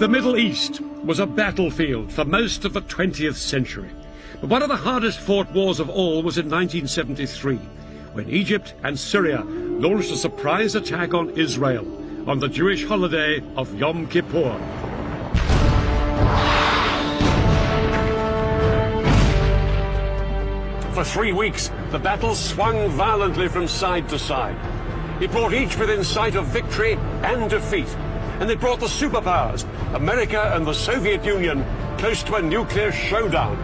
The Middle East was a battlefield for most of the 20th century. But one of the hardest fought wars of all was in 1973, when Egypt and Syria launched a surprise attack on Israel on the Jewish holiday of Yom Kippur. For 3 weeks, the battle swung violently from side to side. It brought each within sight of victory and defeat. And it brought the superpowers, America and the Soviet Union, close to a nuclear showdown.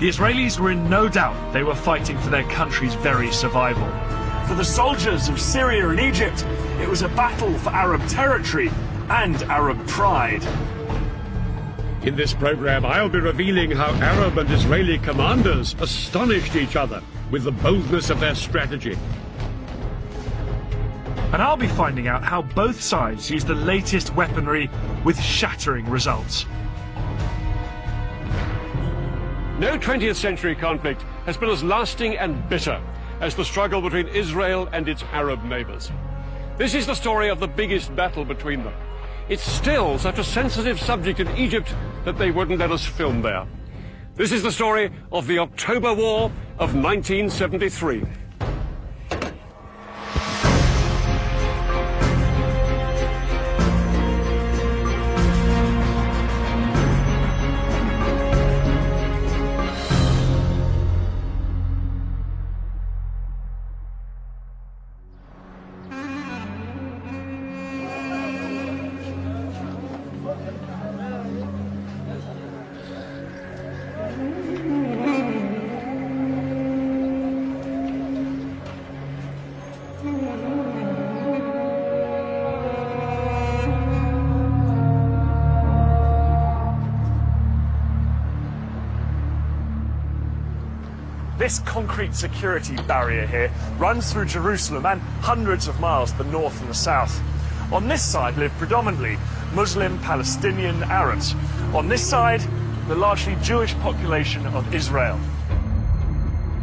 The Israelis were in no doubt they were fighting for their country's very survival. For the soldiers of Syria and Egypt, it was a battle for Arab territory and Arab pride. In this program, I'll be revealing how Arab and Israeli commanders astonished each other with the boldness of their strategy. And I'll be finding out how both sides used the latest weaponry with shattering results. No 20th century conflict has been as lasting and bitter as the struggle between Israel and its Arab neighbors. This is the story of the biggest battle between them. It's still such a sensitive subject in Egypt that they wouldn't let us film there. This is the story of the October War of 1973. This concrete security barrier here runs through Jerusalem and hundreds of miles to the north and the south. On this side live predominantly Muslim Palestinian Arabs. On this side, the largely Jewish population of Israel.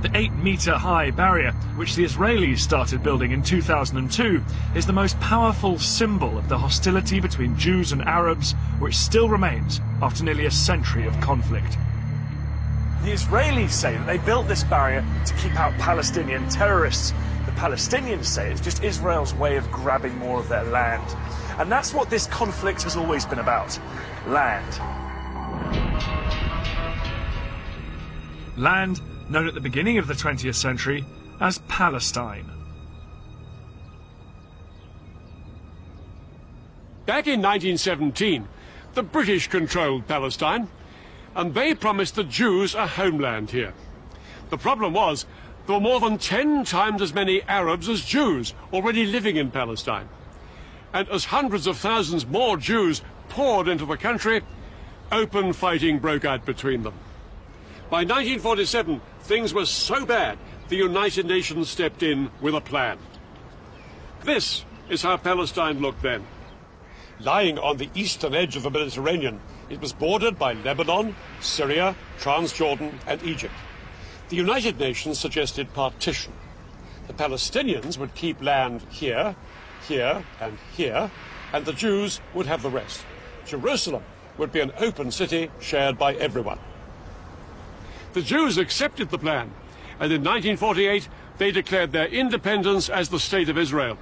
The 8-meter-high barrier, which the Israelis started building in 2002, is the most powerful symbol of the hostility between Jews and Arabs, which still remains after nearly a century of conflict. The Israelis say that they built this barrier to keep out Palestinian terrorists. The Palestinians say it's just Israel's way of grabbing more of their land. And that's what this conflict has always been about: land. Land known at the beginning of the 20th century as Palestine. Back in 1917, the British controlled Palestine, and they promised the Jews a homeland here. The problem was, there were more than 10 times as many Arabs as Jews already living in Palestine. And as hundreds of thousands more Jews poured into the country, open fighting broke out between them. By 1947, things were so bad, the United Nations stepped in with a plan. This is how Palestine looked then. Lying on the eastern edge of the Mediterranean, it was bordered by Lebanon, Syria, Transjordan, and Egypt. The United Nations suggested partition. The Palestinians would keep land here, here, and here, and the Jews would have the rest. Jerusalem would be an open city shared by everyone. The Jews accepted the plan, and in 1948 they declared their independence as the State of Israel.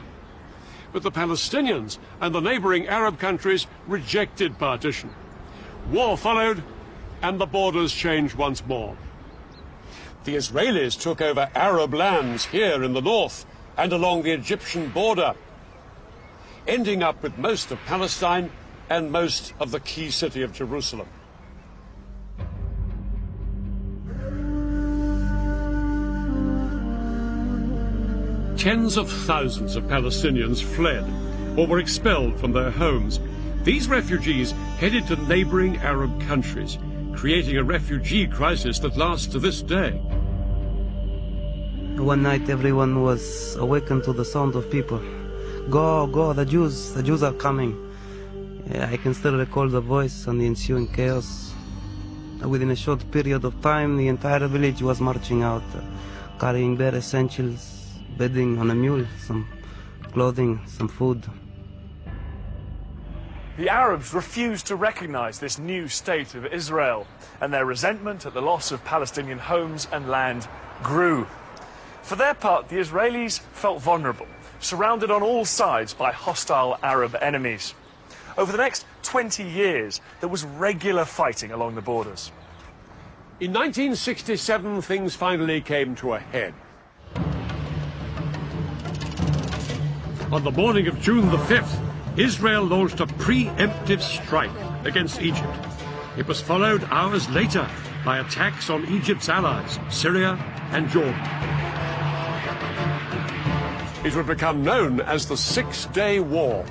But the Palestinians and the neighboring Arab countries rejected partition. War followed, and the borders changed once more. The Israelis took over Arab lands here in the north and along the Egyptian border, ending up with most of Palestine and most of the key city of Jerusalem. Tens of thousands of Palestinians fled or were expelled from their homes. These refugees headed to neighboring Arab countries, creating a refugee crisis that lasts to this day. One night everyone was awakened to the sound of people. Go, go, the Jews are coming. Yeah, I can still recall the voice and the ensuing chaos. Within a short period of time, the entire village was marching out, carrying bare essentials, bedding on a mule, some clothing, some food. The Arabs refused to recognize this new state of Israel, and their resentment at the loss of Palestinian homes and land grew. For their part, the Israelis felt vulnerable, surrounded on all sides by hostile Arab enemies. Over the next 20 years, there was regular fighting along the borders. In 1967, things finally came to a head. On the morning of June the 5th, Israel launched a preemptive strike against Egypt. It was followed hours later by attacks on Egypt's allies, Syria and Jordan. It would become known as the Six-Day War.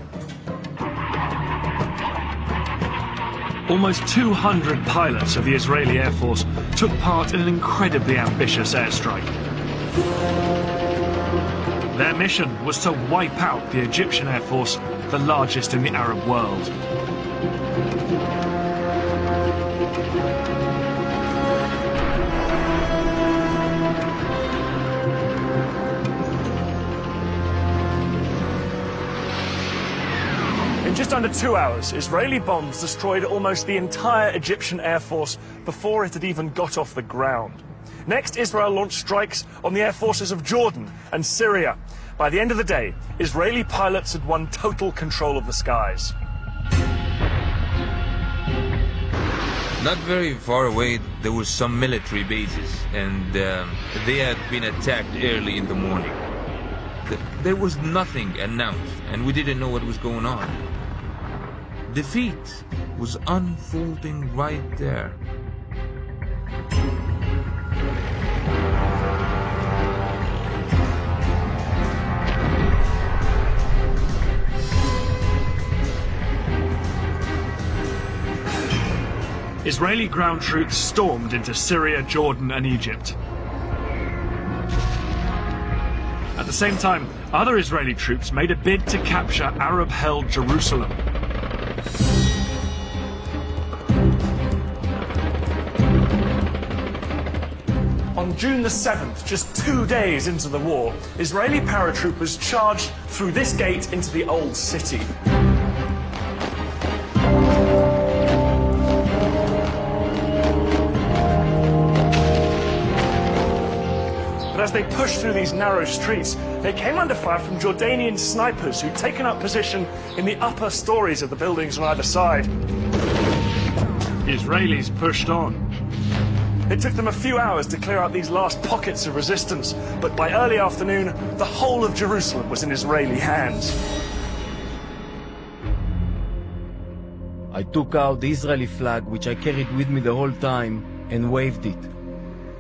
Almost 200 pilots of the Israeli Air Force took part in an incredibly ambitious airstrike. Their mission was to wipe out the Egyptian Air Force, the largest in the Arab world. In just under 2 hours, Israeli bombs destroyed almost the entire Egyptian Air Force before it had even got off the ground. Next, Israel launched strikes on the air forces of Jordan and Syria. By the end of the day, Israeli pilots had won total control of the skies. Not very far away, there were some military bases, and they had been attacked early in the morning. There was nothing announced, and we didn't know what was going on. Defeat was unfolding right there. Israeli ground troops stormed into Syria, Jordan and Egypt. At the same time, other Israeli troops made a bid to capture Arab-held Jerusalem. On June the 7th, just 2 days into the war, Israeli paratroopers charged through this gate into the old city. But as they pushed through these narrow streets, they came under fire from Jordanian snipers who'd taken up position in the upper stories of the buildings on either side. The Israelis pushed on. It took them a few hours to clear out these last pockets of resistance, but by early afternoon, the whole of Jerusalem was in Israeli hands. I took out the Israeli flag, which I carried with me the whole time, and waved it.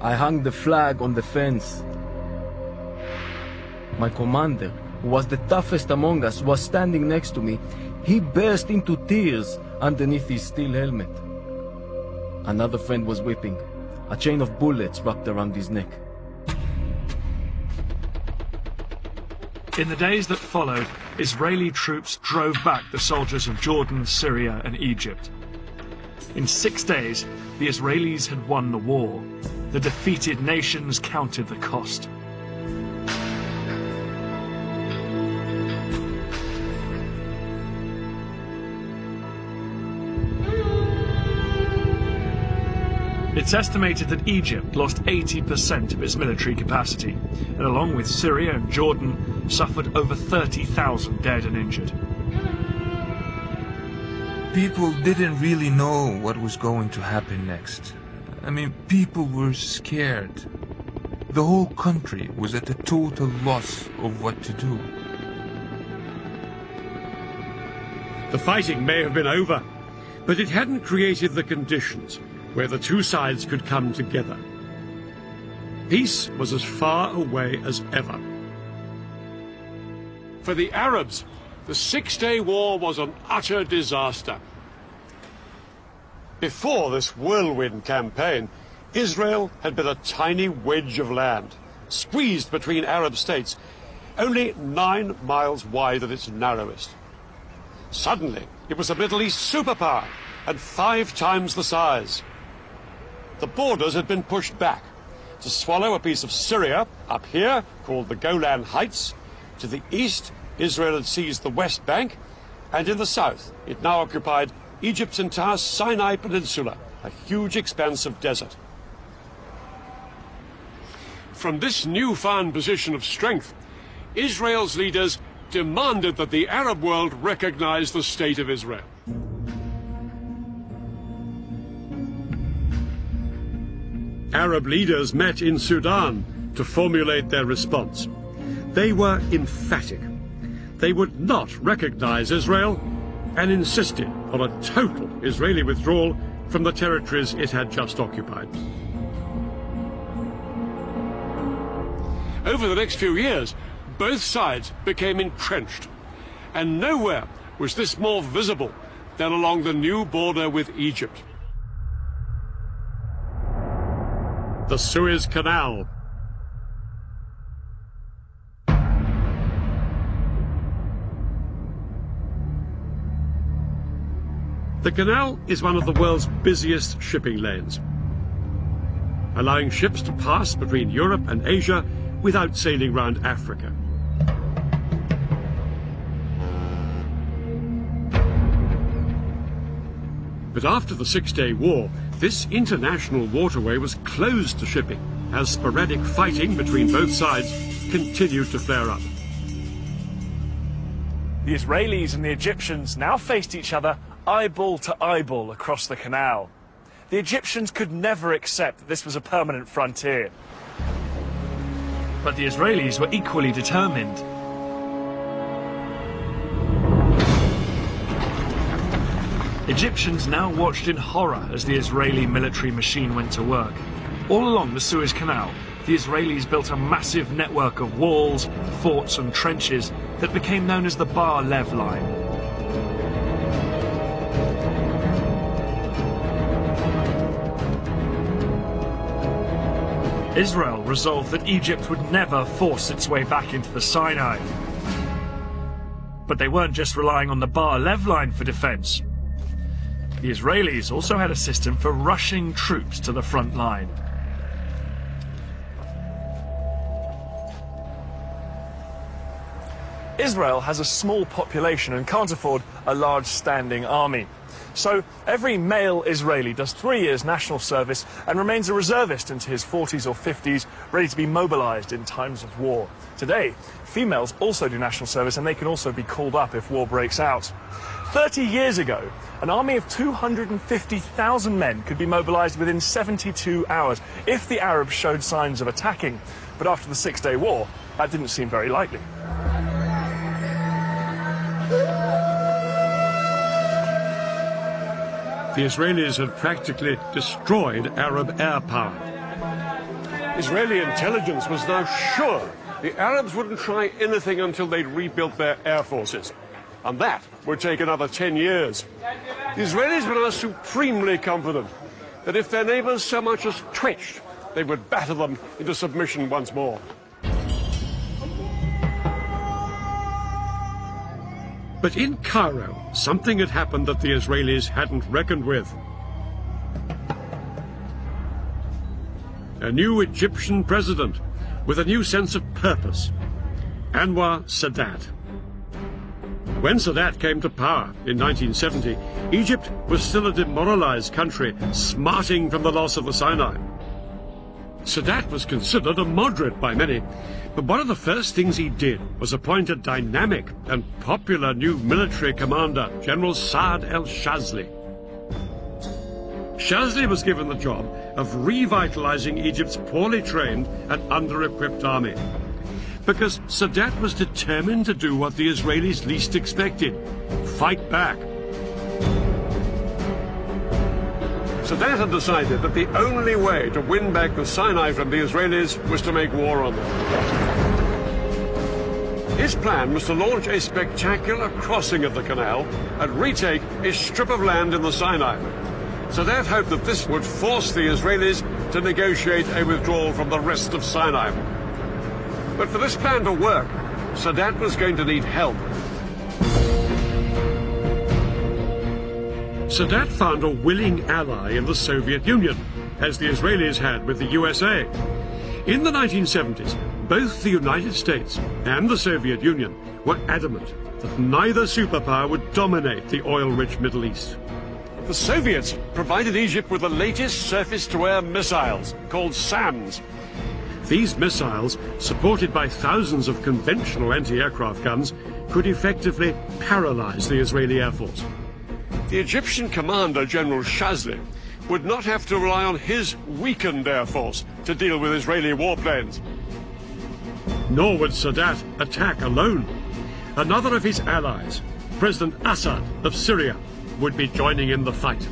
I hung the flag on the fence. My commander, who was the toughest among us, was standing next to me. He burst into tears underneath his steel helmet. Another friend was weeping. A chain of bullets wrapped around his neck. In the days that followed, Israeli troops drove back the soldiers of Jordan, Syria and Egypt. In 6 days, the Israelis had won the war. The defeated nations counted the cost. It's estimated that Egypt lost 80% of its military capacity, and along with Syria and Jordan, suffered over 30,000 dead and injured. People didn't really know what was going to happen next. I mean, people were scared. The whole country was at a total loss of what to do. The fighting may have been over, but it hadn't created the conditions where the two sides could come together. Peace was as far away as ever. For the Arabs, the Six-Day War was an utter disaster. Before this whirlwind campaign, Israel had been a tiny wedge of land, squeezed between Arab states, only 9 miles wide at its narrowest. Suddenly, it was a Middle East superpower, and 5 times the size. The borders had been pushed back to swallow a piece of Syria up here, called the Golan Heights. To the east, Israel had seized the West Bank, And in the south, it now occupied Egypt's entire Sinai Peninsula, a huge expanse of desert. From this newfound position of strength, Israel's leaders demanded that the Arab world recognize the state of Israel. Arab leaders met in Sudan to formulate their response. They were emphatic. They would not recognize Israel and insisted on a total Israeli withdrawal from the territories it had just occupied. Over the next few years, both sides became entrenched, and nowhere was this more visible than along the new border with Egypt. The Suez Canal. The canal is one of the world's busiest shipping lanes, allowing ships to pass between Europe and Asia without sailing round Africa. But after the Six-Day War, this international waterway was closed to shipping as sporadic fighting between both sides continued to flare up. The Israelis and the Egyptians now faced each other eyeball to eyeball across the canal. The Egyptians could never accept that this was a permanent frontier. But the Israelis were equally determined. Egyptians now watched in horror as the Israeli military machine went to work. All along the Suez Canal, the Israelis built a massive network of walls, forts and trenches that became known as the Bar Lev Line. Israel resolved that Egypt would never force its way back into the Sinai. But they weren't just relying on the Bar Lev Line for defense. The Israelis also had a system for rushing troops to the front line. Israel has a small population and can't afford a large standing army. So every male Israeli does 3 years national service and remains a reservist into his 40s or 50s, ready to be mobilized in times of war. Today, females also do national service and they can also be called up if war breaks out. 30 years ago, an army of 250,000 men could be mobilized within 72 hours if the Arabs showed signs of attacking. But after the Six-Day War, that didn't seem very likely. The Israelis had practically destroyed Arab air power. Israeli intelligence was now sure the Arabs wouldn't try anything until they'd rebuilt their air forces. And that would take another 10 years. The Israelis were now supremely confident that if their neighbors so much as twitched, they would batter them into submission once more. But in Cairo, something had happened that the Israelis hadn't reckoned with. A new Egyptian president with a new sense of purpose, Anwar Sadat. When Sadat came to power in 1970, Egypt was still a demoralized country, smarting from the loss of the Sinai. Sadat was considered a moderate by many, but one of the first things he did was appoint a dynamic and popular new military commander, General Saad el-Shazli. Shazli was given the job of revitalizing Egypt's poorly trained and under-equipped army, because Sadat was determined to do what the Israelis least expected: fight back. Sadat had decided that the only way to win back the Sinai from the Israelis was to make war on them. His plan was to launch a spectacular crossing of the canal and retake a strip of land in the Sinai. Sadat hoped that this would force the Israelis to negotiate a withdrawal from the rest of Sinai. But for this plan to work, Sadat was going to need help. Sadat found a willing ally in the Soviet Union, as the Israelis had with the USA. In the 1970s, both the United States and the Soviet Union were adamant that neither superpower would dominate the oil-rich Middle East. The Soviets provided Egypt with the latest surface-to-air missiles, called SAMs. These missiles, supported by thousands of conventional anti-aircraft guns, could effectively paralyze the Israeli Air Force. The Egyptian commander, General Shazli, would not have to rely on his weakened air force to deal with Israeli warplanes. Nor would Sadat attack alone. Another of his allies, President Assad of Syria, would be joining in the fight.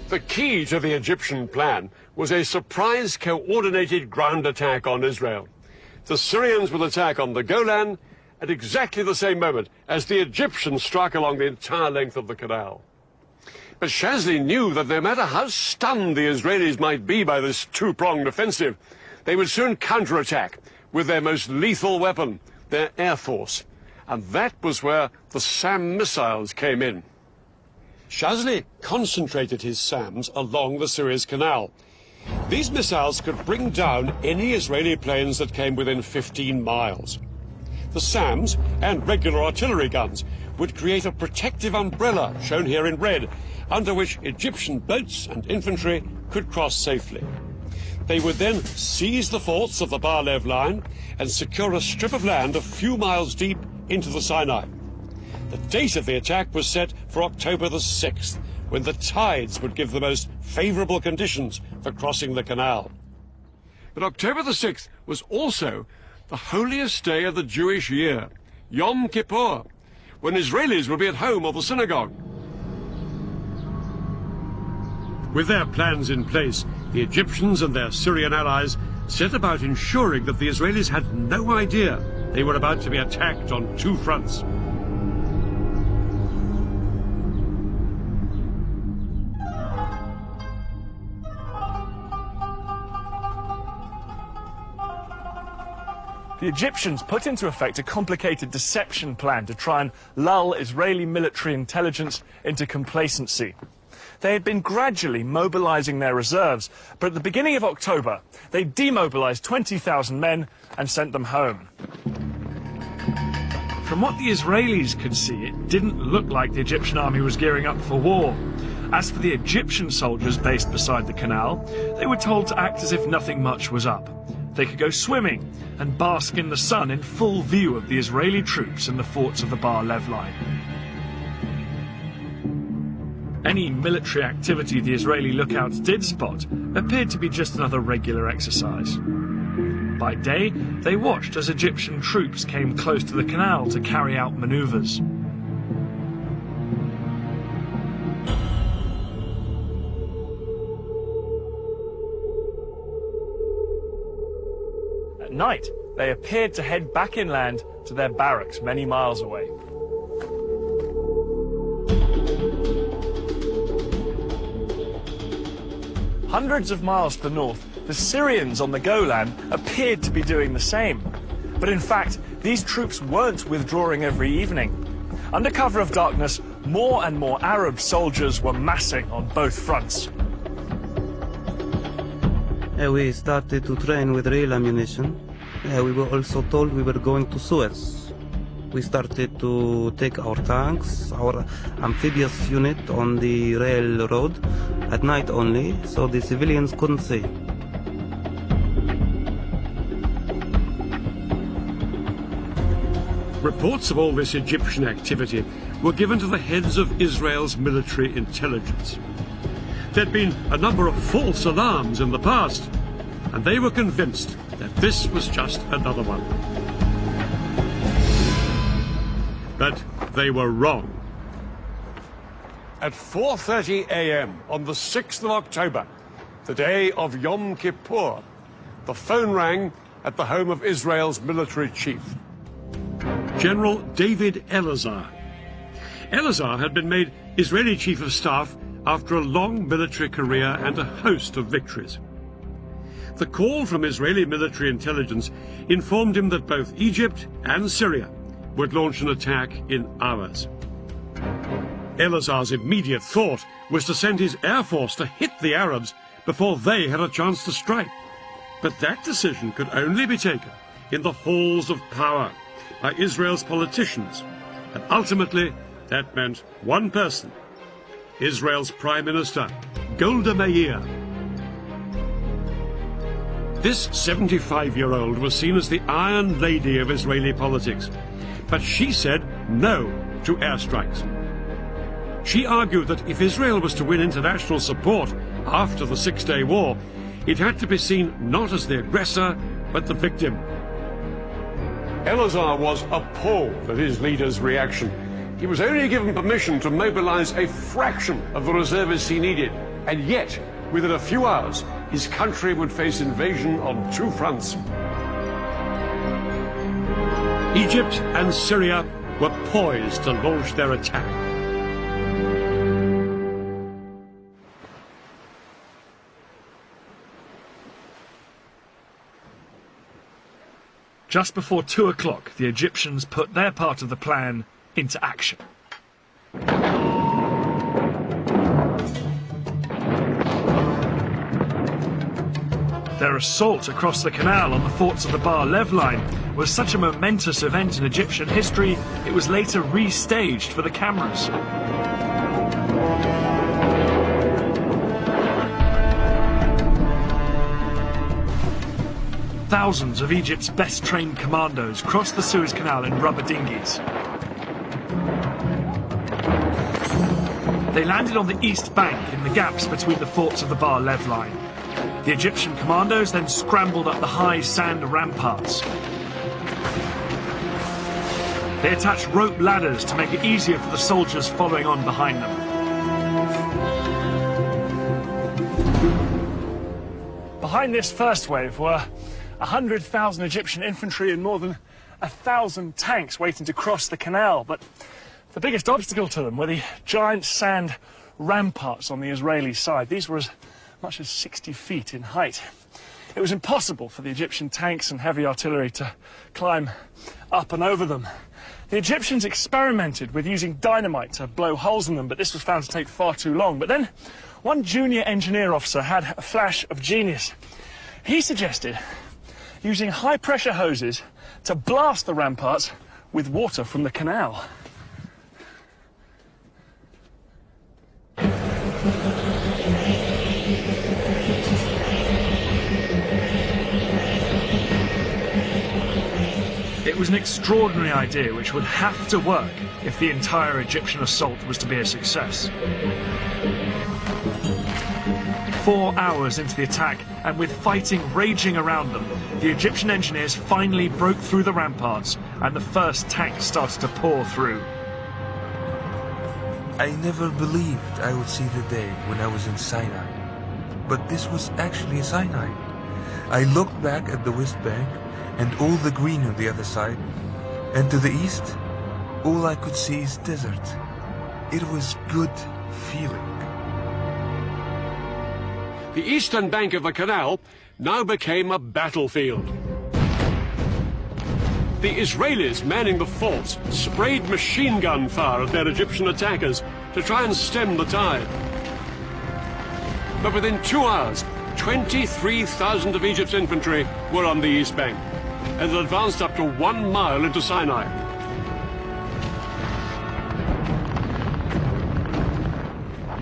The key to the Egyptian plan was a surprise coordinated ground attack on Israel. The Syrians would attack on the Golan at exactly the same moment as the Egyptians struck along the entire length of the canal. But Shazli knew that no matter how stunned the Israelis might be by this two-pronged offensive, they would soon counterattack with their most lethal weapon, their air force. And that was where the SAM missiles came in. Shazli concentrated his SAMs along the Suez Canal. These missiles could bring down any Israeli planes that came within 15 miles. The SAMs and regular artillery guns would create a protective umbrella, shown here in red, under which Egyptian boats and infantry could cross safely. They would then seize the forts of the Bar-Lev line and secure a strip of land a few miles deep into the Sinai. The date of the attack was set for October the 6th, when the tides would give the most favorable conditions for crossing the canal. But October the 6th was also the holiest day of the Jewish year, Yom Kippur, when Israelis would be at home or the synagogue. With their plans in place, the Egyptians and their Syrian allies set about ensuring that the Israelis had no idea they were about to be attacked on two fronts. The Egyptians put into effect a complicated deception plan to try and lull Israeli military intelligence into complacency. They had been gradually mobilizing their reserves, but at the beginning of October, they demobilized 20,000 men and sent them home. From what the Israelis could see, it didn't look like the Egyptian army was gearing up for war. As for the Egyptian soldiers based beside the canal, they were told to act as if nothing much was up. They could go swimming and bask in the sun in full view of the Israeli troops in the forts of the Bar-Lev line. Any military activity the Israeli lookouts did spot appeared to be just another regular exercise. By day, they watched as Egyptian troops came close to the canal to carry out maneuvers. At night, they appeared to head back inland to their barracks many miles away. Hundreds of miles to the north, the Syrians on the Golan appeared to be doing the same. But in fact, these troops weren't withdrawing every evening. Under cover of darkness, more and more Arab soldiers were massing on both fronts. We started to train with real ammunition. We were also told we were going to Suez. We started to take our tanks, our amphibious unit on the railroad at night only, so the civilians couldn't see. Reports of all this Egyptian activity were given to the heads of Israel's military intelligence. There'd been a number of false alarms in the past, and they were convinced that this was just another one. But they were wrong. At 4:30 a.m. on the 6th of October, the day of Yom Kippur, the phone rang at the home of Israel's military chief, General David Elazar. Elazar had been made Israeli chief of staff after a long military career and a host of victories. The call from Israeli military intelligence informed him that both Egypt and Syria would launch an attack in hours. Elazar's immediate thought was to send his air force to hit the Arabs before they had a chance to strike. But that decision could only be taken in the halls of power by Israel's politicians. And ultimately, that meant one person, Israel's Prime Minister, Golda Meir. This 75-year-old was seen as the Iron Lady of Israeli politics, but she said no to airstrikes. She argued that if Israel was to win international support after the Six-Day War, it had to be seen not as the aggressor, but the victim. Elazar was appalled at his leader's reaction. He was only given permission to mobilize a fraction of the reservists he needed, and yet, within a few hours, his country would face invasion on two fronts. Egypt and Syria were poised to launch their attack. Just before 2 o'clock, the Egyptians put their part of the plan into action. Their assault across the canal on the forts of the Bar Lev line was such a momentous event in Egyptian history, it was later restaged for the cameras. Thousands of Egypt's best-trained commandos crossed the Suez Canal in rubber dinghies. They landed on the east bank in the gaps between the forts of the Bar Lev line. The Egyptian commandos then scrambled up the high sand ramparts. They attached rope ladders to make it easier for the soldiers following on behind them. Behind this first wave were 100,000 Egyptian infantry and more than 1,000 tanks waiting to cross the canal, but the biggest obstacle to them were the giant sand ramparts on the Israeli side. These were as much as 60 feet in height. It was impossible for the Egyptian tanks and heavy artillery to climb up and over them. The Egyptians experimented with using dynamite to blow holes in them, but this was found to take far too long. But then one junior engineer officer had a flash of genius. He suggested using high-pressure hoses to blast the ramparts with water from the canal. It was an extraordinary idea which would have to work if the entire Egyptian assault was to be a success. 4 hours into the attack, and with fighting raging around them, the Egyptian engineers finally broke through the ramparts, and the first tanks started to pour through. I never believed I would see the day when I was in Sinai. But this was actually Sinai. I looked back at the West Bank and all the green on the other side, and to the east, all I could see is desert. It was good feeling. The eastern bank of the canal now became a battlefield. The Israelis manning the forts sprayed machine gun fire at their Egyptian attackers to try and stem the tide. But within 2 hours, 23,000 of Egypt's infantry were on the east bank, and had advanced up to 1 mile into Sinai.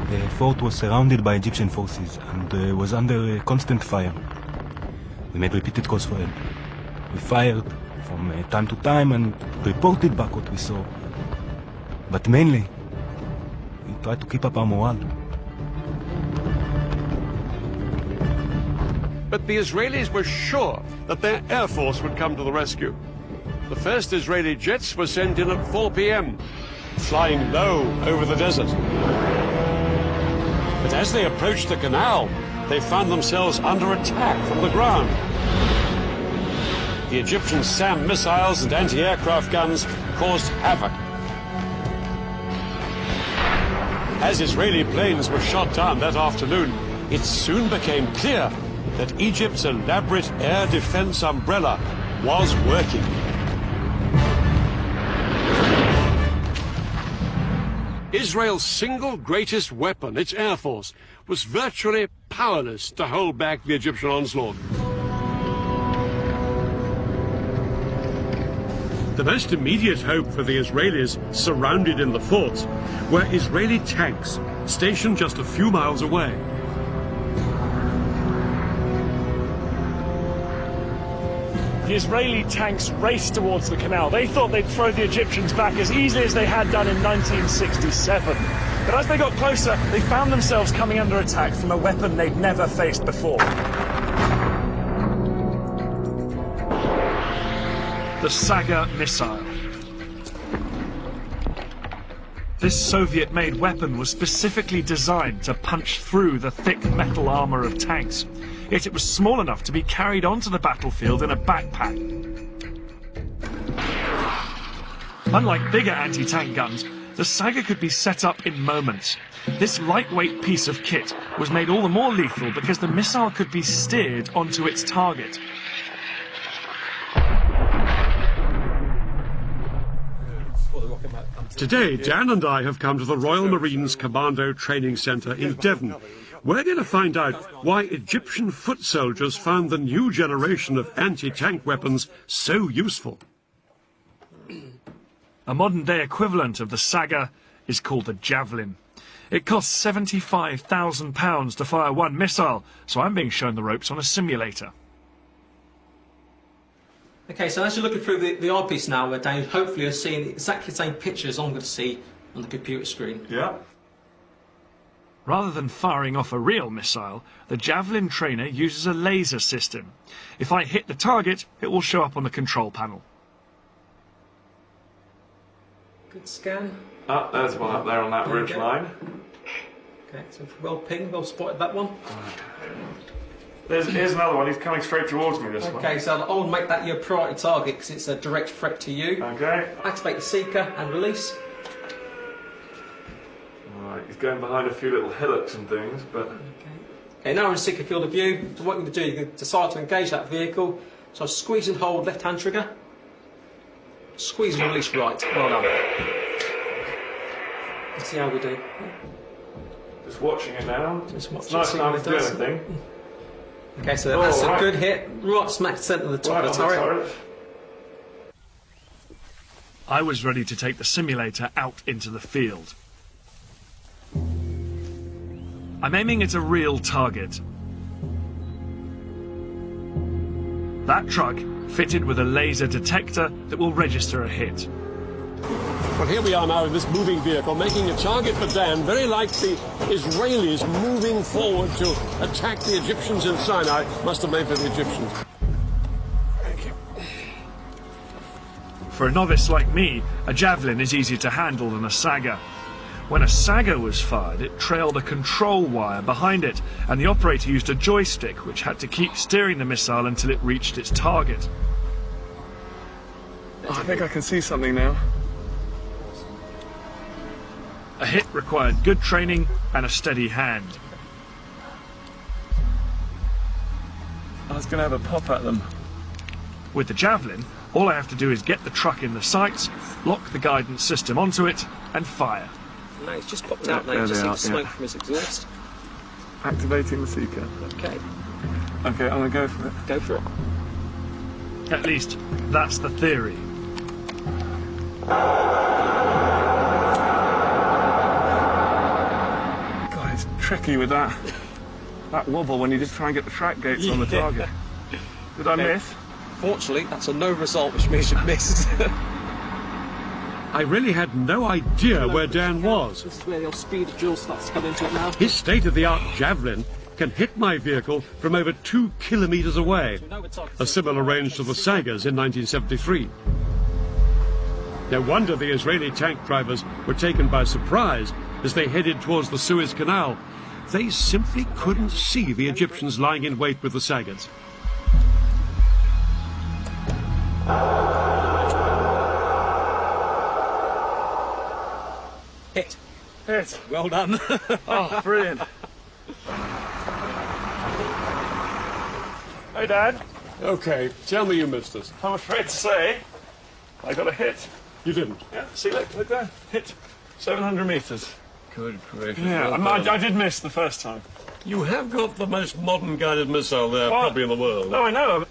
The fort was surrounded by Egyptian forces and was under constant fire. We made repeated calls for help. We fired from time to time and reported back what we saw. But mainly, we tried to keep up our morale. But the Israelis were sure that their air force would come to the rescue. The first Israeli jets were sent in at 4 p.m., flying low over the desert. But as they approached the canal, they found themselves under attack from the ground. The Egyptian SAM missiles and anti-aircraft guns caused havoc. As Israeli planes were shot down that afternoon, it soon became clear that Egypt's elaborate air defense umbrella was working. Israel's single greatest weapon, its air force, was virtually powerless to hold back the Egyptian onslaught. The most immediate hope for the Israelis surrounded in the forts were Israeli tanks stationed just a few miles away. The Israeli tanks raced towards the canal. They thought they'd throw the Egyptians back as easily as they had done in 1967. But as they got closer, they found themselves coming under attack from a weapon they'd never faced before. The Saga missile. This Soviet-made weapon was specifically designed to punch through the thick metal armour of tanks. Yet it was small enough to be carried onto the battlefield in a backpack. Unlike bigger anti-tank guns, the Saga could be set up in moments. This lightweight piece of kit was made all the more lethal because the missile could be steered onto its target. Today, Dan and I have come to the Royal Marines Commando Training Centre in Devon. We're going to find out why Egyptian foot soldiers found the new generation of anti-tank weapons so useful. A modern-day equivalent of the Saga is called the Javelin. It costs £75,000 to fire one missile, so I'm being shown the ropes on a simulator. Okay, so as you're looking through the eyepiece now, Dan, hopefully you're seeing exactly the same pictures I'm going to see on the computer screen. Yeah. Rather than firing off a real missile, the Javelin trainer uses a laser system. If I hit the target, it will show up on the control panel. Good scan. Oh, there's one up there on that ridge line. Okay, so well pinged, well spotted that one. Here's another one. He's coming straight towards me, this one. Okay, so I will make that your priority target because it's a direct threat to you. Okay. Activate the seeker and release. Alright, he's going behind a few little hillocks and things, but... Okay, now we're in seeker field of view. So what you're going to do, you're going to decide to engage that vehicle. So squeeze and hold left-hand trigger. Squeeze and release right. Well done. Let's see how we do. Just watching it now. Just watch it's nice time to do anything. Okay, so that's a good hit. Right smack centre of the top of the turret. I was ready to take the simulator out into the field. I'm aiming at a real target. That truck fitted with a laser detector that will register a hit. Well, here we are now in this moving vehicle, making a target for Dan, very like the Israelis moving forward to attack the Egyptians in Sinai. Must have made for the Egyptians. Thank you. For a novice like me, a Javelin is easier to handle than a Saga. When a Saga was fired, it trailed a control wire behind it, and the operator used a joystick which had to keep steering the missile until it reached its target. I think I can see something now. A hit required good training and a steady hand. I was going to have a pop at them. With the Javelin, all I have to do is get the truck in the sights, lock the guidance system onto it, and fire. No, it's just popped out now. You just see the smoke from his exhaust. Activating the seeker. Okay. Okay, I'm going to go for it. Go for it. At least, that's the theory. God, it's tricky with that wobble when you just try and get the track gates on the target. Did I miss? Fortunately, that's a no result, which means you've missed. I really had no idea where Dan was. This is where the old speed of drill starts to come into it now. His state-of-the-art Javelin can hit my vehicle from over 2 kilometers away, a similar range to the Sagas in 1973. No wonder the Israeli tank drivers were taken by surprise as they headed towards the Suez Canal. They simply couldn't see the Egyptians lying in wait with the Sagas. Hit. Hit. Well done. Oh, brilliant. Hey, Dad. Okay, tell me you missed us. I'm afraid to say I got a hit. You didn't? Yeah, see, look there. Hit. 700 metres. Good gracious. Yeah, I did miss the first time. You have got the most modern guided missile there, probably in the world. No, I know.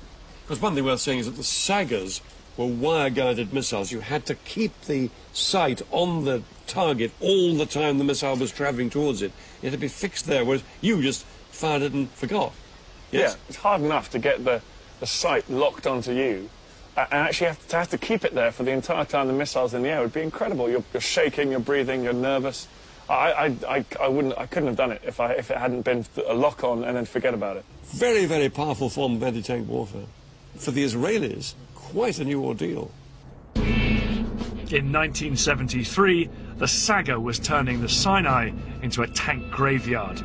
Because one thing worth saying is that the Sagas were wire-guided missiles. You had to keep the sight on the target all the time the missile was travelling towards it. It had to be fixed there, whereas you just fired it and forgot. Yes? Yeah, it's hard enough to get the sight locked onto you, and actually have to keep it there for the entire time the missile's in the air would be incredible. You're shaking, you're breathing, you're nervous. I couldn't have done it if it hadn't been a lock on and then forget about it. Very, very powerful form of anti-tank warfare. For the Israelis, quite a new ordeal. In 1973, the saga was turning the Sinai into a tank graveyard.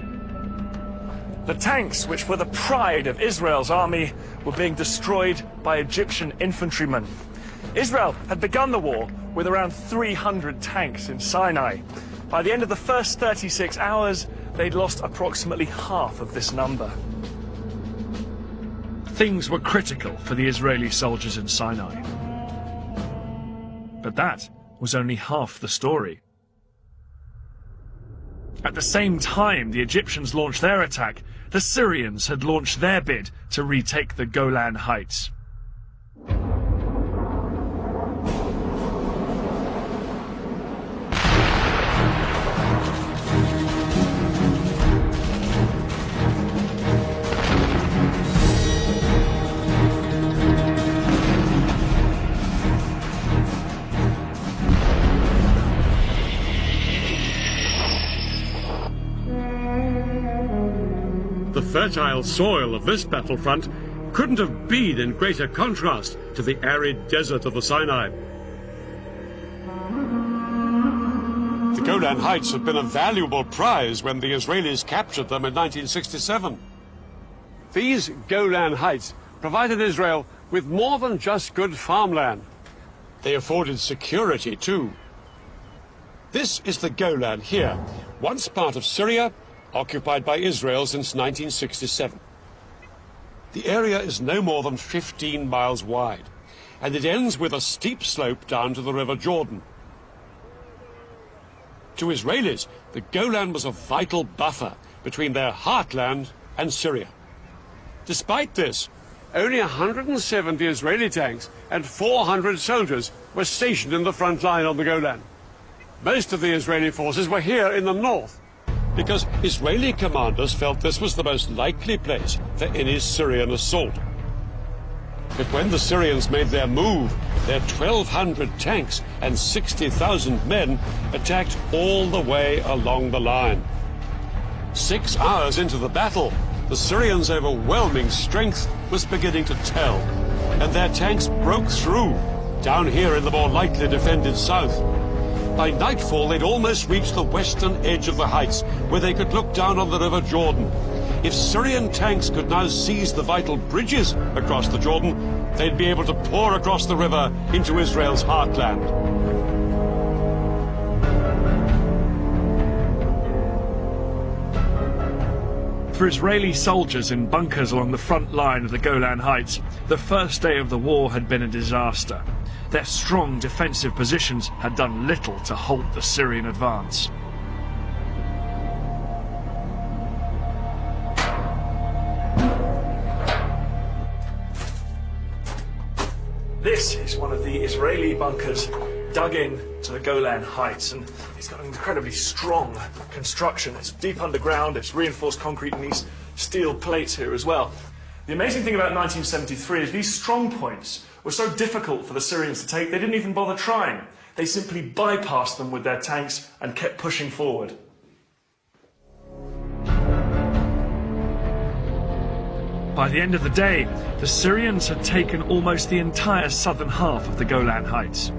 The tanks, which were the pride of Israel's army, were being destroyed by Egyptian infantrymen. Israel had begun the war with around 300 tanks in Sinai. By the end of the first 36 hours, they'd lost approximately half of this number. Things were critical for the Israeli soldiers in Sinai. But that was only half the story. At the same time the Egyptians launched their attack, the Syrians had launched their bid to retake the Golan Heights. The fertile soil of this battlefront couldn't have been in greater contrast to the arid desert of the Sinai. The Golan Heights had been a valuable prize when the Israelis captured them in 1967. These Golan Heights provided Israel with more than just good farmland. They afforded security too. This is the Golan here, once part of Syria, occupied by Israel since 1967. The area is no more than 15 miles wide, and it ends with a steep slope down to the River Jordan. To Israelis, the Golan was a vital buffer between their heartland and Syria. Despite this, only 170 Israeli tanks and 400 soldiers were stationed in the front line on the Golan. Most of the Israeli forces were here in the north, because Israeli commanders felt this was the most likely place for any Syrian assault. But when the Syrians made their move, their 1,200 tanks and 60,000 men attacked all the way along the line. 6 hours into the battle, the Syrians' overwhelming strength was beginning to tell, and their tanks broke through, down here in the more lightly defended south. By nightfall, they'd almost reached the western edge of the heights, where they could look down on the River Jordan. If Syrian tanks could now seize the vital bridges across the Jordan, they'd be able to pour across the river into Israel's heartland. For Israeli soldiers in bunkers along the front line of the Golan Heights, the first day of the war had been a disaster. Their strong defensive positions had done little to halt the Syrian advance. This is one of the Israeli bunkers dug in to the Golan Heights, and it's got an incredibly strong construction. It's deep underground, it's reinforced concrete and these steel plates here as well. The amazing thing about 1973 is these strong points were so difficult for the Syrians to take, they didn't even bother trying. They simply bypassed them with their tanks and kept pushing forward. By the end of the day, the Syrians had taken almost the entire southern half of the Golan Heights.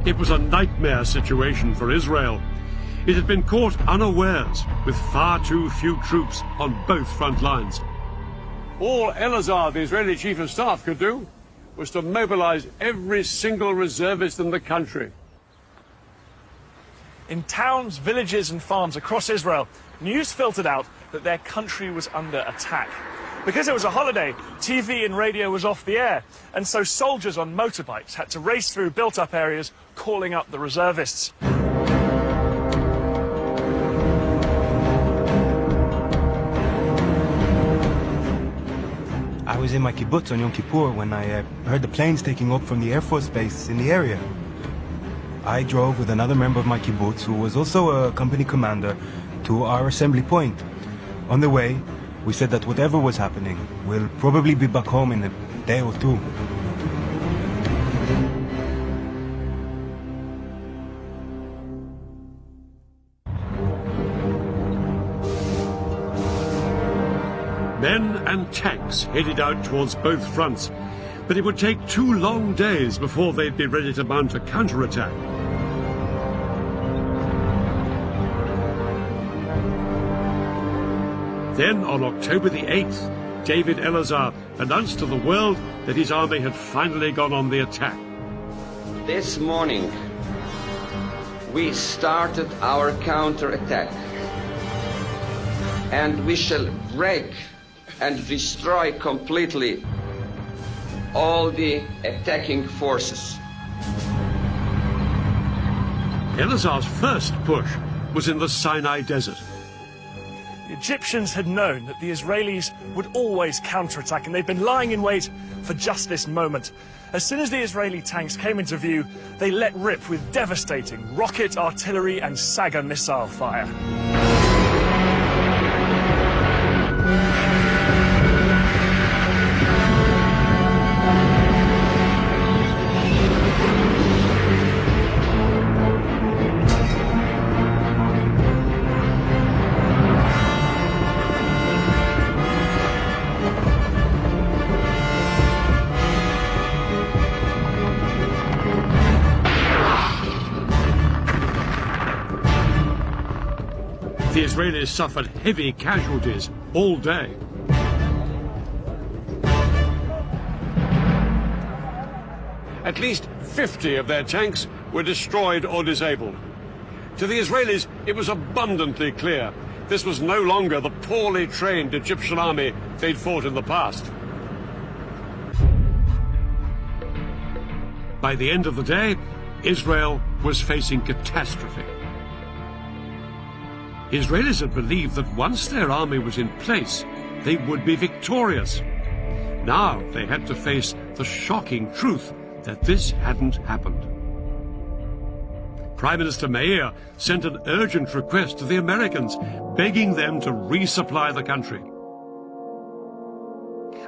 It was a nightmare situation for Israel. It had been caught unawares, with far too few troops on both front lines. All Elazar, the Israeli chief of staff, could do was to mobilize every single reservist in the country. In towns, villages and farms across Israel, news filtered out that their country was under attack. Because it was a holiday, TV and radio was off the air, and so soldiers on motorbikes had to race through built-up areas, calling up the reservists. was in my kibbutz on Yom Kippur when I heard the planes taking off from the Air Force Base in the area. I drove with another member of my kibbutz, who was also a company commander, to our assembly point. On the way, we said that whatever was happening, we'll probably be back home in a day or two. Men and tanks headed out towards both fronts, but it would take 2 long days before they'd be ready to mount a counterattack. Then, on October the 8th, David Elazar announced to the world that his army had finally gone on the attack. This morning, we started our counterattack, and we shall wreck and destroy completely all the attacking forces. Elazar's first push was in the Sinai Desert. The Egyptians had known that the Israelis would always counterattack, and they'd been lying in wait for just this moment. As soon as the Israeli tanks came into view, they let rip with devastating rocket, artillery and Saga missile fire. The Israelis suffered heavy casualties all day. At least 50 of their tanks were destroyed or disabled. To the Israelis, it was abundantly clear this was no longer the poorly trained Egyptian army they'd fought in the past. By the end of the day, Israel was facing catastrophe. Israelis had believed that once their army was in place, they would be victorious. Now they had to face the shocking truth that this hadn't happened. Prime Minister Meir sent an urgent request to the Americans, begging them to resupply the country.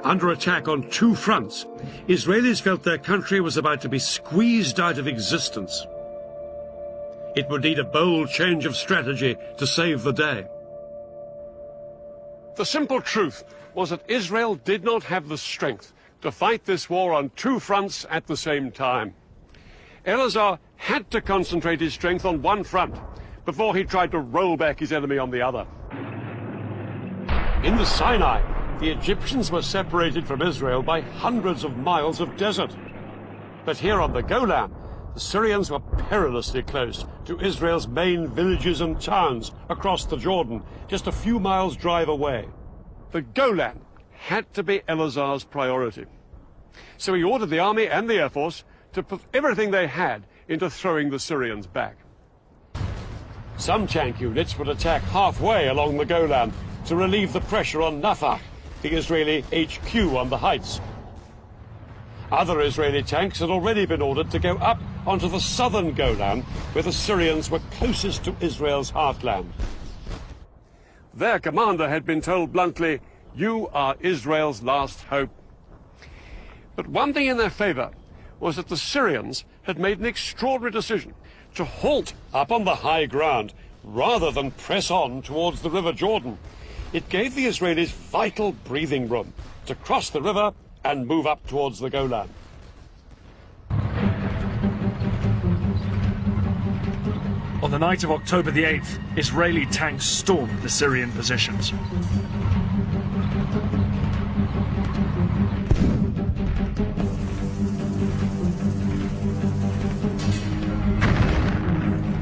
Under attack on 2 fronts, Israelis felt their country was about to be squeezed out of existence. It would need a bold change of strategy to save the day. The simple truth was that Israel did not have the strength to fight this war on 2 fronts at the same time. Elazar had to concentrate his strength on one front before he tried to roll back his enemy on the other. In the Sinai, the Egyptians were separated from Israel by hundreds of miles of desert. But here on the Golan, the Syrians were perilously close to Israel's main villages and towns across the Jordan, just a few miles' drive away. The Golan had to be Elazar's priority. So he ordered the army and the Air Force to put everything they had into throwing the Syrians back. Some tank units would attack halfway along the Golan to relieve the pressure on Nafah, the Israeli HQ on the heights. Other Israeli tanks had already been ordered to go up onto the southern Golan, where the Syrians were closest to Israel's heartland. Their commander had been told bluntly, "You are Israel's last hope." But one thing in their favor was that the Syrians had made an extraordinary decision to halt up on the high ground rather than press on towards the River Jordan. It gave the Israelis vital breathing room to cross the river and move up towards the Golan. On the night of October the 8th, Israeli tanks stormed the Syrian positions.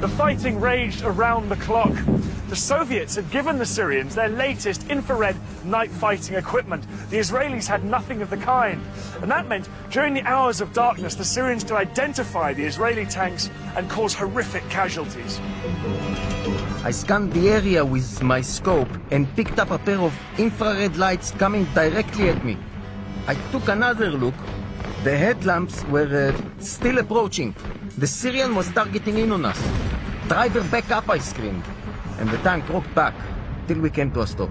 The fighting raged around the clock. The Soviets had given the Syrians their latest infrared night fighting equipment. The Israelis had nothing of the kind. And that meant during the hours of darkness, the Syrians could identify the Israeli tanks and cause horrific casualties. I scanned the area with my scope and picked up a pair of infrared lights coming directly at me. I took another look. The headlamps were still approaching. The Syrian was targeting in on us. Driver, back up, I screamed. And the tank rocked back till we came to a stop.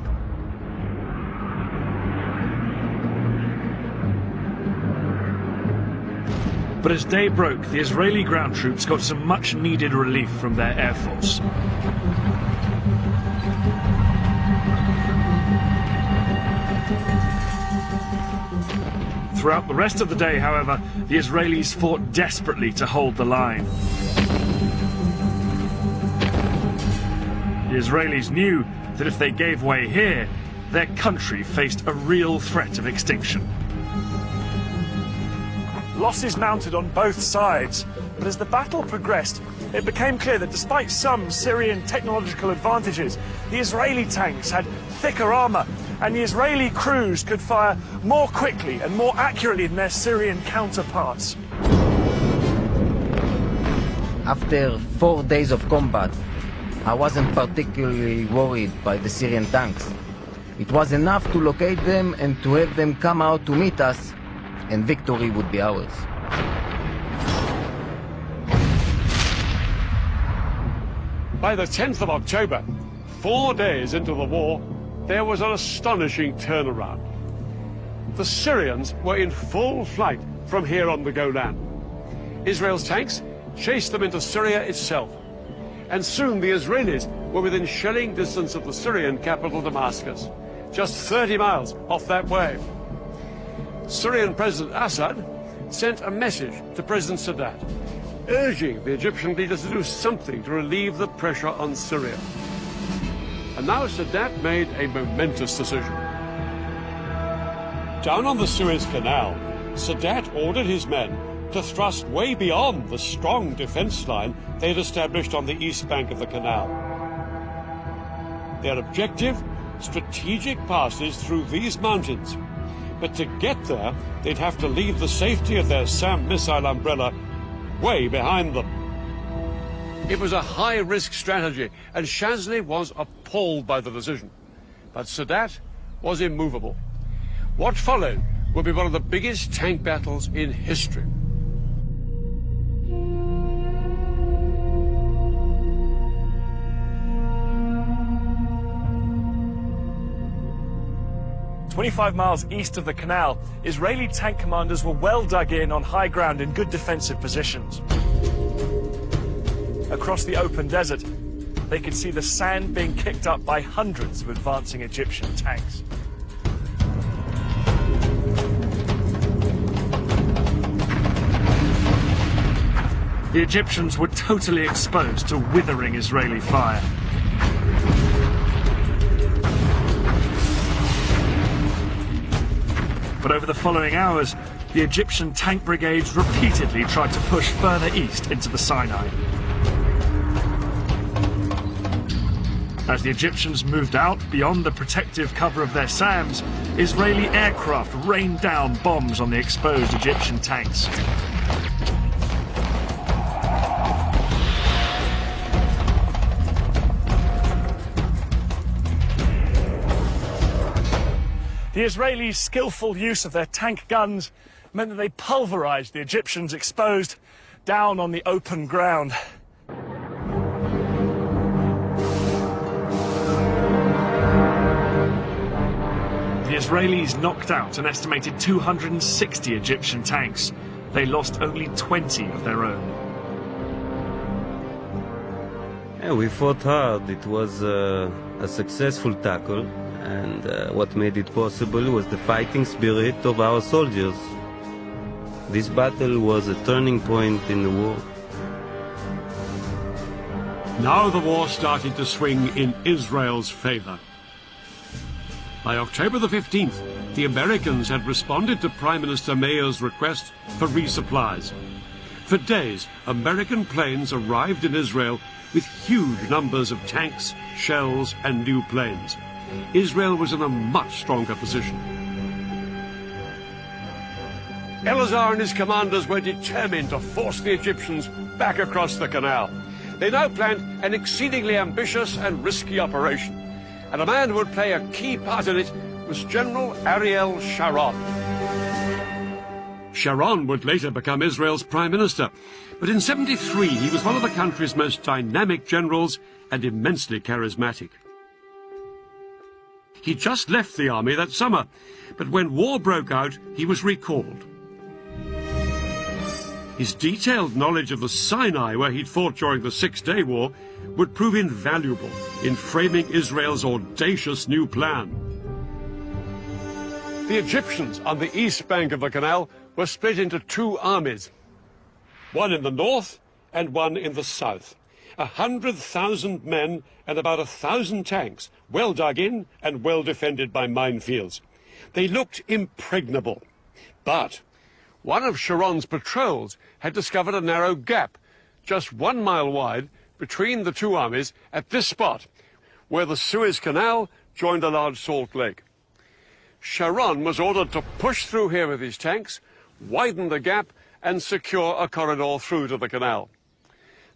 But as day broke, the Israeli ground troops got some much-needed relief from their air force. Throughout the rest of the day, however, the Israelis fought desperately to hold the line. The Israelis knew that if they gave way here, their country faced a real threat of extinction. Losses mounted on both sides, but as the battle progressed, it became clear that despite some Syrian technological advantages, the Israeli tanks had thicker armour, and the Israeli crews could fire more quickly and more accurately than their Syrian counterparts. After 4 days of combat, I wasn't particularly worried by the Syrian tanks. It was enough to locate them and to have them come out to meet us, and victory would be ours. By the 10th of October, 4 days into the war, there was an astonishing turnaround. The Syrians were in full flight from here on the Golan. Israel's tanks chased them into Syria itself, and soon the Israelis were within shelling distance of the Syrian capital Damascus, just 30 miles off that way. Syrian President Assad sent a message to President Sadat, urging the Egyptian leaders to do something to relieve the pressure on Syria. And now Sadat made a momentous decision. Down on the Suez Canal, Sadat ordered his men to thrust way beyond the strong defense line they had established on the east bank of the canal. Their objective, strategic passes through these mountains. But to get there, they'd have to leave the safety of their SAM missile umbrella way behind them. It was a high-risk strategy, and Shazli was appalled by the decision. But Sadat was immovable. What followed would be one of the biggest tank battles in history. "25 miles east of the canal, Israeli tank commanders were well dug in on high ground in good defensive positions. Across the open desert, they could see the sand being kicked up by hundreds of advancing Egyptian tanks. The Egyptians were totally exposed to withering Israeli fire. But over the following hours, the Egyptian tank brigades repeatedly tried to push further east into the Sinai. As the Egyptians moved out beyond the protective cover of their SAMs, Israeli aircraft rained down bombs on the exposed Egyptian tanks. The Israelis' skillful use of their tank guns meant that they pulverized the Egyptians exposed down on the open ground. The Israelis knocked out an estimated 260 Egyptian tanks. They lost only 20 of their own. Yeah, we fought hard. It was a successful tackle. And what made it possible was the fighting spirit of our soldiers. This battle was a turning point in the war. Now the war started to swing in Israel's favor. By October the 15th, the Americans had responded to Prime Minister Meir's request for resupplies. For days, American planes arrived in Israel with huge numbers of tanks, shells, and new planes. Israel was in a much stronger position. Elazar and his commanders were determined to force the Egyptians back across the canal. They now planned an exceedingly ambitious and risky operation, and a man who would play a key part in it was General Ariel Sharon. Sharon would later become Israel's prime minister, but in 73 he was one of the country's most dynamic generals and immensely charismatic. He just left the army that summer, but when war broke out, he was recalled. His detailed knowledge of the Sinai, where he'd fought during the Six-Day War, would prove invaluable in framing Israel's audacious new plan. The Egyptians on the east bank of the canal were split into two armies, one in the north and one in the south. 100,000 men and about 1,000 tanks, well dug in and well defended by minefields. They looked impregnable, but one of Sharon's patrols had discovered a narrow gap, just 1 mile wide, between the two armies at this spot, where the Suez Canal joined a large salt lake. Sharon was ordered to push through here with his tanks, widen the gap, and secure a corridor through to the canal.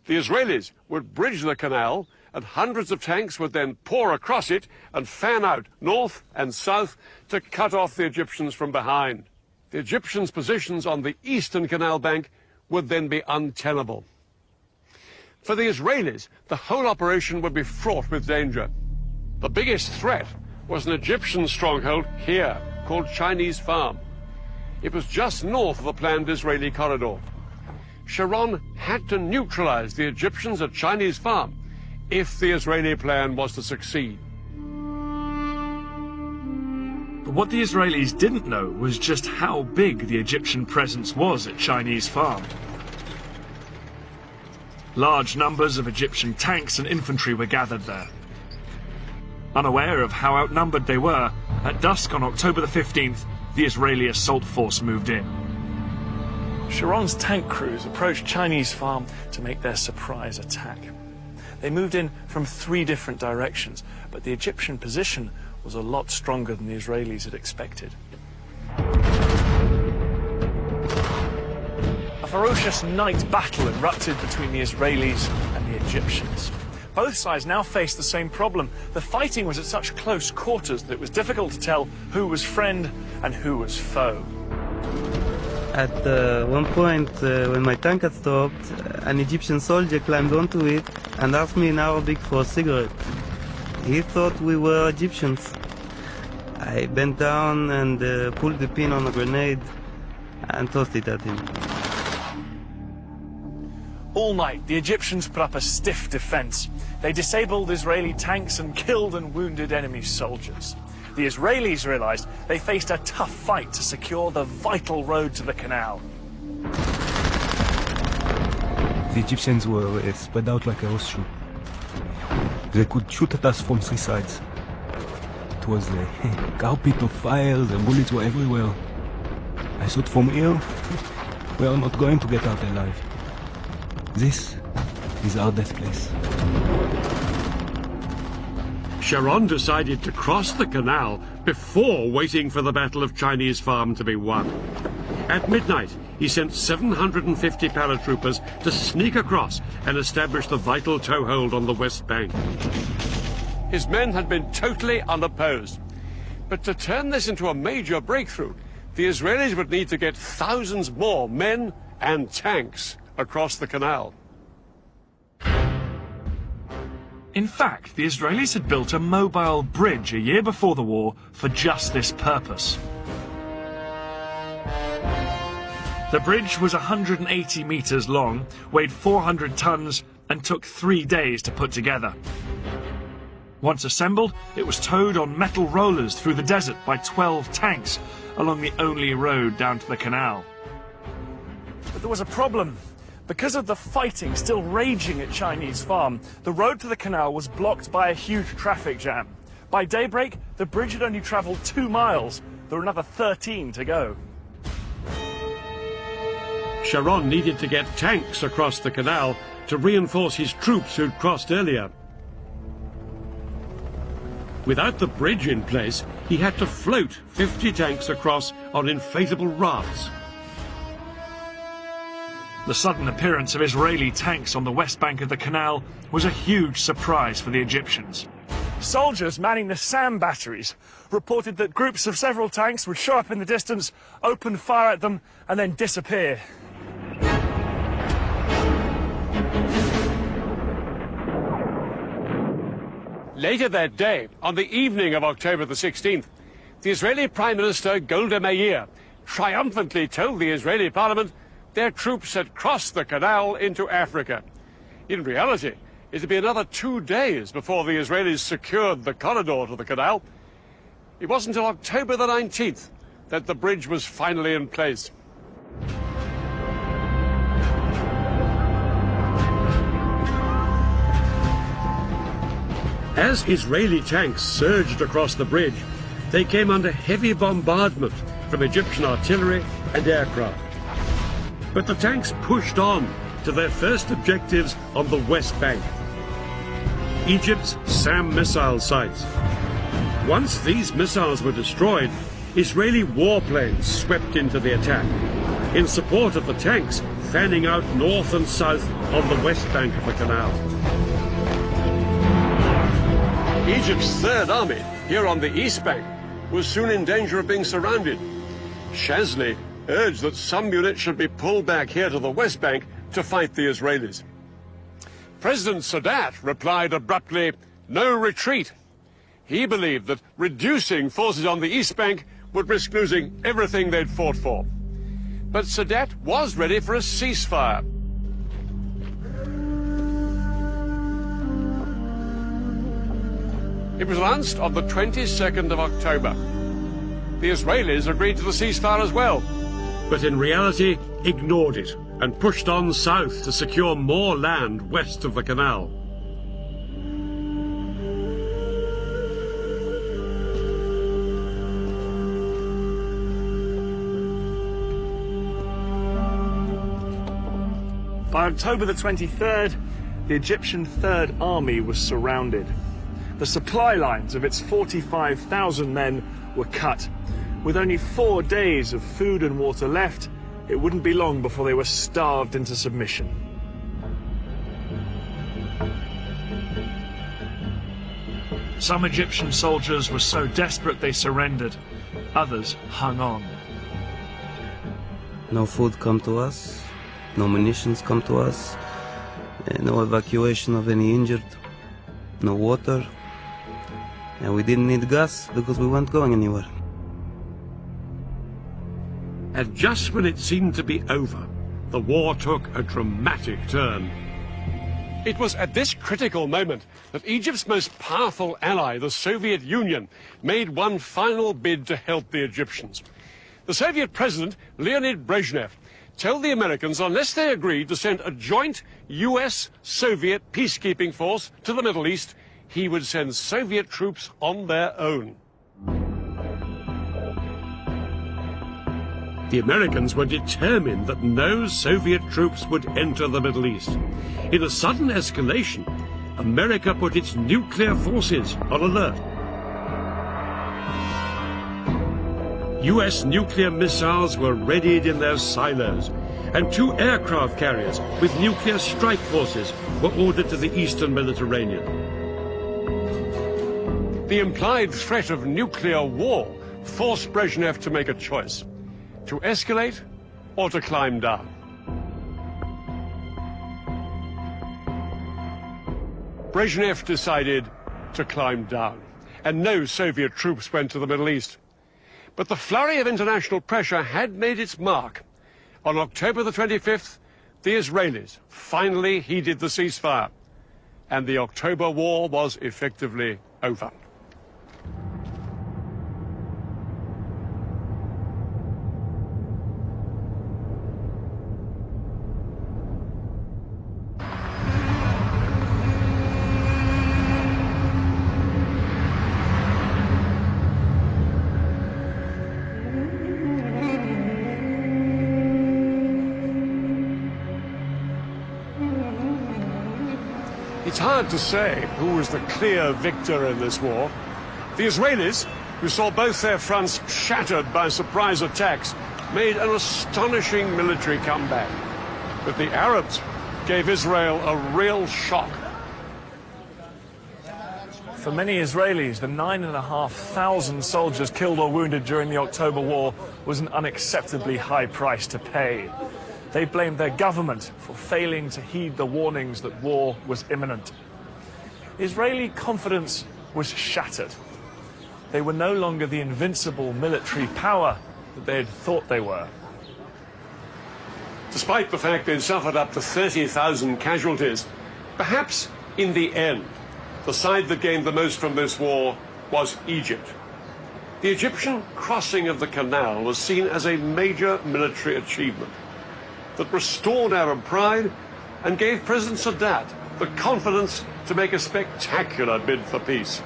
The Israelis would bridge the canal, and hundreds of tanks would then pour across it and fan out north and south to cut off the Egyptians from behind. The Egyptians' positions on the eastern canal bank would then be untenable. For the Israelis, the whole operation would be fraught with danger. The biggest threat was an Egyptian stronghold here, called Chinese Farm. It was just north of the planned Israeli corridor. Sharon had to neutralize the Egyptians at Chinese Farm if the Israeli plan was to succeed. But what the Israelis didn't know was just how big the Egyptian presence was at Chinese Farm. Large numbers of Egyptian tanks and infantry were gathered there. Unaware of how outnumbered they were, at dusk on October the 15th, the Israeli assault force moved in. Sharon's tank crews approached Chinese Farm to make their surprise attack. They moved in from 3 different directions, but the Egyptian position was a lot stronger than the Israelis had expected. A ferocious night battle erupted between the Israelis and the Egyptians. Both sides now faced the same problem. The fighting was at such close quarters that it was difficult to tell who was friend and who was foe. At one point, when my tank had stopped, an Egyptian soldier climbed onto it and asked me in Arabic for a cigarette. He thought we were Egyptians. I bent down and pulled the pin on a grenade and tossed it at him. All night, the Egyptians put up a stiff defense. They disabled Israeli tanks and killed and wounded enemy soldiers. The Israelis realized they faced a tough fight to secure the vital road to the canal. The Egyptians were spread out like a horseshoe. They could shoot at us from 3 sides. It was a carpet of fire, the bullets were everywhere. I thought from here, we are not going to get out alive. This is our death place. Sharon decided to cross the canal before waiting for the Battle of Chinese Farm to be won. At midnight, he sent 750 paratroopers to sneak across and establish the vital toehold on the west bank. His men had been totally unopposed. But to turn this into a major breakthrough, the Israelis would need to get thousands more men and tanks across the canal. In fact, the Israelis had built a mobile bridge a year before the war for just this purpose. The bridge was 180 meters long, weighed 400 tons, and took 3 days to put together. Once assembled, it was towed on metal rollers through the desert by 12 tanks along the only road down to the canal. But there was a problem. Because of the fighting still raging at Chinese Farm, the road to the canal was blocked by a huge traffic jam. By daybreak, the bridge had only traveled 2 miles. There were another 13 to go. Sharon needed to get tanks across the canal to reinforce his troops who'd crossed earlier. Without the bridge in place, he had to float 50 tanks across on inflatable rafts. The sudden appearance of Israeli tanks on the west bank of the canal was a huge surprise for the Egyptians. Soldiers manning the SAM batteries reported that groups of several tanks would show up in the distance, open fire at them, and then disappear. Later that day, on the evening of October the 16th, the Israeli Prime Minister Golda Meir triumphantly told the Israeli parliament their troops had crossed the canal into Africa. In reality, it would be another 2 days before the Israelis secured the corridor to the canal. It wasn't until October the 19th that the bridge was finally in place. As Israeli tanks surged across the bridge, they came under heavy bombardment from Egyptian artillery and aircraft. But the tanks pushed on to their first objectives on the West Bank, Egypt's SAM missile sites. Once these missiles were destroyed, Israeli warplanes swept into the attack in support of the tanks fanning out north and south on the west bank of the canal. Egypt's Third Army, here on the east bank, was soon in danger of being surrounded. Shazli urged that some units should be pulled back here to the west bank to fight the Israelis. President Sadat replied abruptly, "No retreat." He believed that reducing forces on the east bank would risk losing everything they'd fought for. But Sadat was ready for a ceasefire. It was announced on the 22nd of October. The Israelis agreed to the ceasefire as well, but in reality ignored it and pushed on south to secure more land west of the canal. By October the 23rd, the Egyptian Third Army was surrounded. The supply lines of its 45,000 men were cut. With only 4 days of food and water left, it wouldn't be long before they were starved into submission. Some Egyptian soldiers were so desperate they surrendered. Others hung on. No food come to us, no munitions come to us, no evacuation of any injured, no water, and we didn't need gas because we weren't going anywhere. And just when it seemed to be over, the war took a dramatic turn. It was at this critical moment that Egypt's most powerful ally, the Soviet Union, made one final bid to help the Egyptians. The Soviet president, Leonid Brezhnev, told the Americans unless they agreed to send a joint US-Soviet peacekeeping force to the Middle East, he would send Soviet troops on their own. The Americans were determined that no Soviet troops would enter the Middle East. In a sudden escalation, America put its nuclear forces on alert. US nuclear missiles were readied in their silos, and 2 aircraft carriers with nuclear strike forces were ordered to the eastern Mediterranean. The implied threat of nuclear war forced Brezhnev to make a choice: to escalate or to climb down. Brezhnev decided to climb down, and no Soviet troops went to the Middle East. But the flurry of international pressure had made its mark. On October the 25th, the Israelis finally heeded the ceasefire, and the October War was effectively over. It's hard to say who was the clear victor in this war. The Israelis, who saw both their fronts shattered by surprise attacks, made an astonishing military comeback. But the Arabs gave Israel a real shock. For many Israelis, the 9,500 soldiers killed or wounded during the October War was an unacceptably high price to pay. They blamed their government for failing to heed the warnings that war was imminent. Israeli confidence was shattered. They were no longer the invincible military power that they had thought they were. Despite the fact they'd suffered up to 30,000 casualties, perhaps in the end, the side that gained the most from this war was Egypt. The Egyptian crossing of the canal was seen as a major military achievement that restored Arab pride and gave President Sadat the confidence to make a spectacular bid for peace.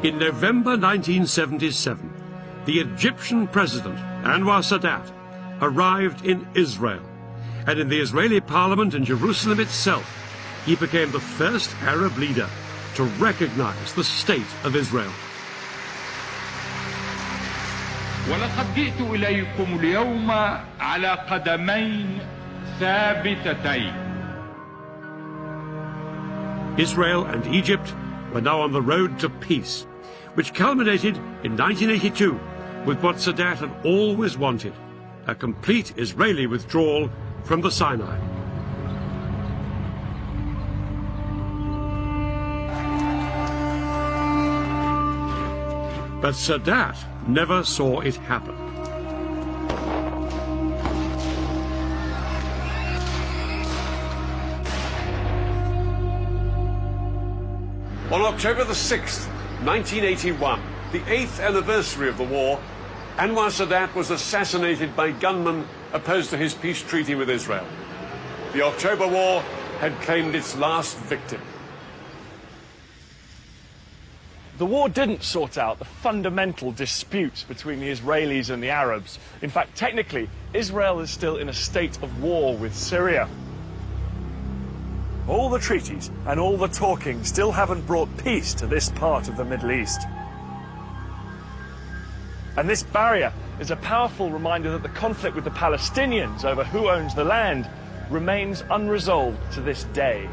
In November 1977, the Egyptian president, Anwar Sadat, arrived in Israel, and in the Israeli parliament in Jerusalem itself, he became the first Arab leader to recognize the state of Israel. ولقد جئت إليكم اليوم على قدمين ثابتتين. Israel and Egypt were now on the road to peace, which culminated in 1982 with what Sadat had always wanted: a complete Israeli withdrawal from the Sinai. But Sadat never saw it happen. On October the 6th, 1981, the 8th anniversary of the war, Anwar Sadat was assassinated by gunmen opposed to his peace treaty with Israel. The October War had claimed its last victim. The war didn't sort out the fundamental disputes between the Israelis and the Arabs. In fact, technically, Israel is still in a state of war with Syria. All the treaties and all the talking still haven't brought peace to this part of the Middle East. And this barrier is a powerful reminder that the conflict with the Palestinians over who owns the land remains unresolved to this day.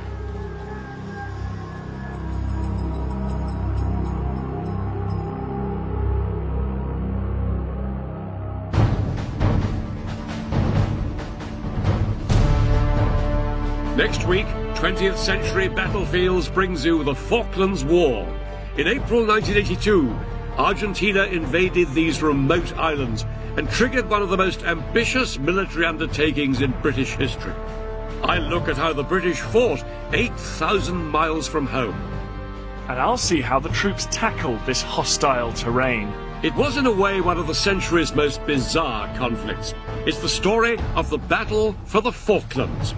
Next week, 20th century battlefields brings you the Falklands War. In April 1982, Argentina invaded these remote islands and triggered one of the most ambitious military undertakings in British history. I look at how the British fought 8,000 miles from home. And I'll see how the troops tackled this hostile terrain. It was in a way one of the century's most bizarre conflicts. It's the story of the battle for the Falklands.